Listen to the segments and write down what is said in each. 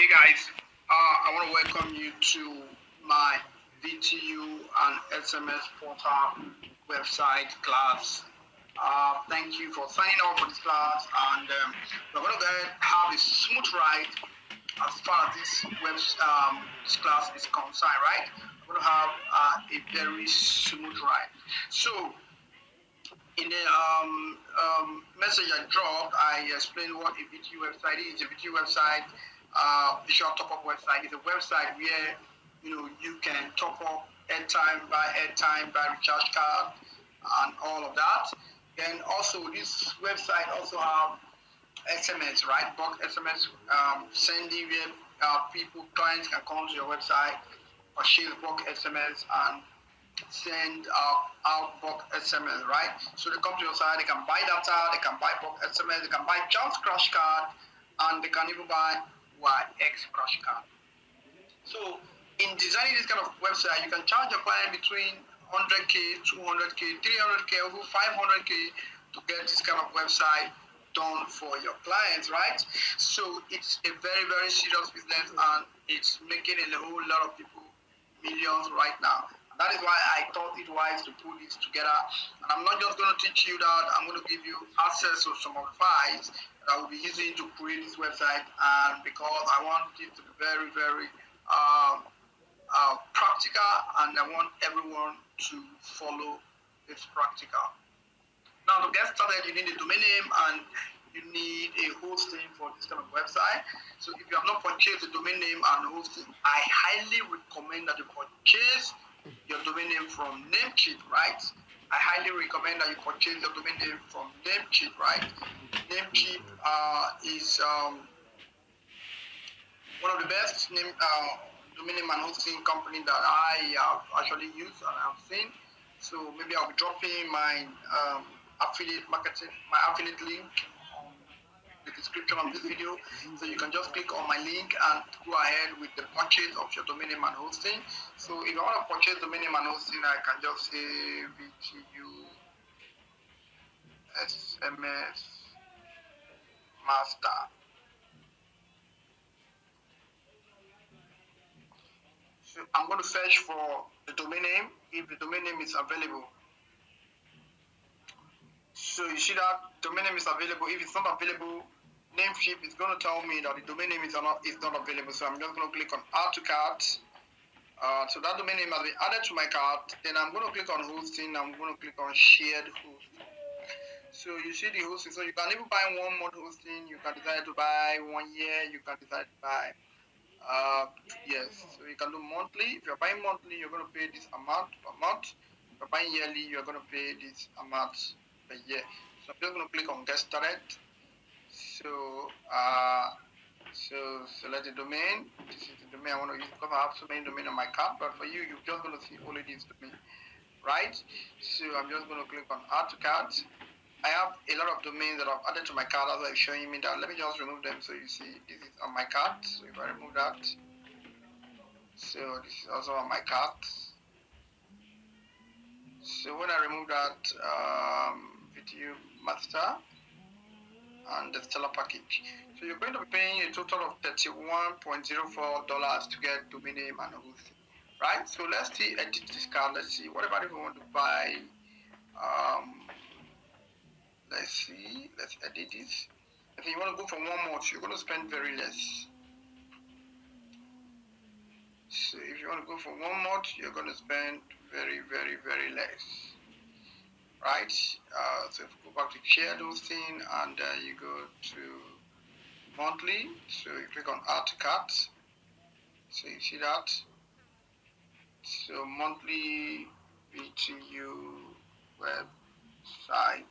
Hey guys, I want to welcome you to my VTU and SMS portal website class. Thank you for signing up for this class, and we're going to have a smooth ride as far as this class is concerned, right? We're going to have a very smooth ride. So, in the message I dropped, I explained what a VTU website is. A VTU website, visual top-up website, is a website where you can top up airtime, buy recharge card, and all of that. Then also this website also have SMS, right? Bulk SMS sending where clients can come to your website or share bulk SMS and send out bulk SMS, right? So they come to your site, they can buy data, they can buy bulk SMS, they can buy just crash card, and they can even buy YX crash card. So in designing this kind of website, you can charge your client between 100K, 200K, 300K, over 500K to get this kind of website done for your clients, right? So it's a very, very serious business, and it's making a whole lot of people millions right now. That is why I thought it wise to put this together. And I'm not just going to teach you that, I'm going to give you access to some of the files that I will be using to create this website. And because I want it to be very, very practical, and I want everyone to follow this practical. Now, to get started, you need a domain name and you need a hosting for this kind of website. So if you have not purchased a domain name and hosting, I highly recommend that you purchase your domain name from Namecheap, right? I highly recommend that you purchase your domain name from Namecheap, right? Namecheap is one of the best domain name and hosting company that I have actually used and have seen. So maybe I'll be dropping my affiliate link on the description of this video. So you can just click on my link and go ahead with the purchase of your domain name and hosting. So if I want to purchase domain name and hosting, I can just say VTU SMS Master. So I'm going to search for the domain name if the domain name is available. So you see that domain name is available. If it's not available, Namecheap is going to tell me that the domain name is not available. So I'm just going to click on add to cart. So that domain name has been added to my cart. Then I'm going to click on hosting. I'm going to click on shared hosting. So you see the hosting. So you can even buy 1 month hosting. You can decide to buy 1 year. You can decide to buy 2 years. So you can do monthly. If you're buying monthly, you're going to pay this amount per month. If you're buying yearly, you're going to pay this amount per year. So I'm just going to click on get started. So select the domain. This is the domain I want to use because I have so many domain on my card. But for you, you're just going to see only this domain, right? So I'm just going to click on add to cart. I have a lot of domains that I've added to my card as I'm showing me that. Let me just remove them so you see this is on my card. So if I remove that, so this is also on my card. So when I remove that video master and the stellar package, so you're going to be paying a total of $31.04 to get domain name and hosting, right? So let's see, edit this card. Let's see, whatever if we want to buy. Let's see, let's edit this. If you want to go for 1 month, you're going to spend very less. So if you want to go for 1 month, you're going to spend very, very, very less, right? So if you go back to shared hosting and you go to monthly, so you click on add to cart. So you see that. So monthly VTU website.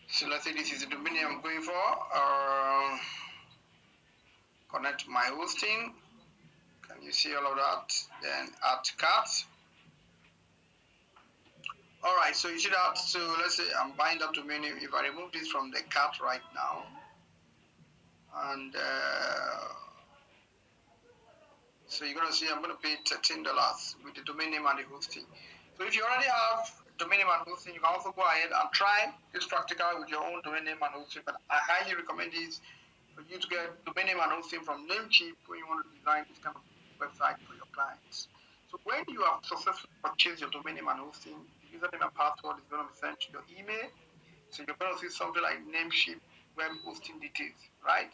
So let's say this is the domain name I'm going for. Connect my hosting. Can you see all of that? Then add to cart. All right, so you see that. So let's say I'm buying that domain name. If I remove this from the cart right now, and so you're gonna see I'm gonna pay $13 with the domain name and the hosting. So if you already have domain name and hosting, you can also go ahead and try this practical with your own domain name and hosting. But I highly recommend this for you to get domain name and hosting from Namecheap when you want to design this kind of website for your clients. So when you have successfully purchased your domain name and hosting, the username and password is going to be sent to your email. So you're going to see something like Namecheap web hosting details, right?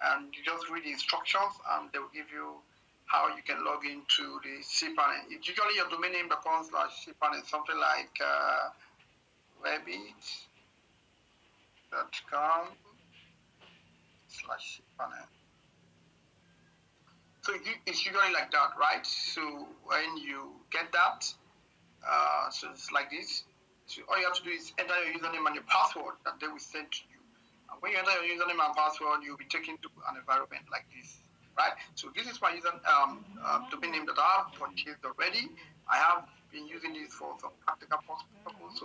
And you just read the instructions and they will give you how you can log into the cPanel. It's usually your domain name.com/cPanel, something like webit.com/cPanel. So it's usually like that, right? So when you get that, so it's like this. So all you have to do is enter your username and your password that they will send to you. And when you enter your username and password, you'll be taken to an environment like this, right? So this is my domain name that I have purchased already. I have been using this for some practical purposes. So